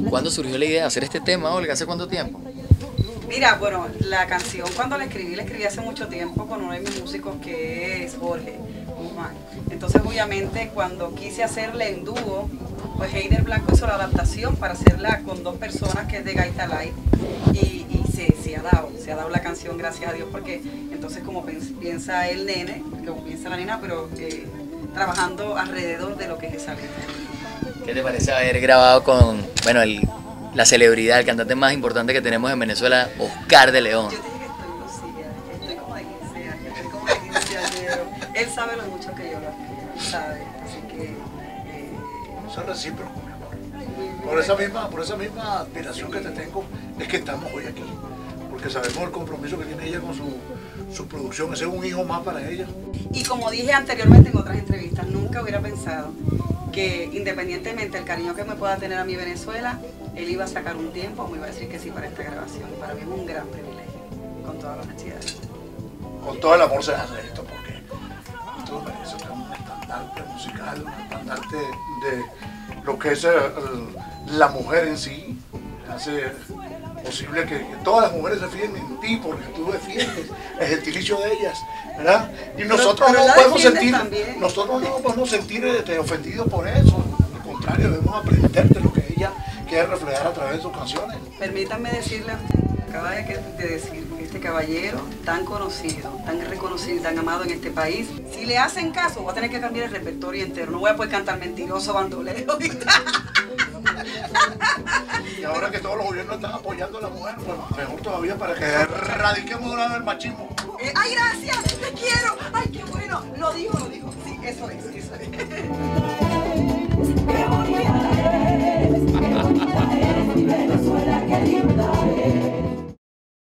¿Cuándo surgió la idea de hacer este tema, Olga? ¿Hace cuánto tiempo? Mira, bueno, la canción cuando la escribí hace mucho tiempo con uno de mis músicos que es Jorge Guzmán. Entonces obviamente cuando quise hacerla en dúo, pues Heider Blanco hizo la adaptación para hacerla con dos personas que es de Gaita Live y se ha dado la canción, gracias a Dios, porque entonces como piensa el nene, como piensa la nena, pero trabajando alrededor de lo que es esa letra. ¿Qué te parece haber grabado con, bueno, la celebridad, el cantante más importante que tenemos en Venezuela, Oscar de León? Yo te dije que estoy lucida, estoy como de 15 años, estoy como de 15 años. Él sabe lo mucho que yo lo sabe, así que... Eso es recíproco, mi amor. Por esa misma admiración que te tengo, es que estamos hoy aquí. Porque sabemos el compromiso que tiene ella con su producción, ese es un hijo más para ella. Y como dije anteriormente en otras entrevistas, nunca hubiera pensado que independientemente del cariño que me pueda tener a mi Venezuela, él iba a sacar un tiempo, me iba a decir que sí para esta grabación. Para mí es un gran privilegio, con toda la honestidad. Con todo el amor se hace esto, porque esto merece un estandarte musical, un estandarte de lo que es la mujer en sí. Hace posible que todas las mujeres se fíen en ti, porque tú defiendes el gentilicio de ellas, ¿verdad? Y nosotros no nos podemos sentir ofendidos por eso. Al contrario, debemos aprender de lo que ella quiere reflejar a través de sus canciones. Permítanme decirle a usted, acaba de decir que este caballero tan conocido, tan reconocido y tan amado en este país, si le hacen caso, voy a tener que cambiar el repertorio entero. No voy a poder cantar Mentiroso, Bandolero y tal. Y ahora que todos los gobiernos están apoyando a la mujer, pues mejor todavía para que erradiquemos de una vez el machismo. ¡Ay, gracias!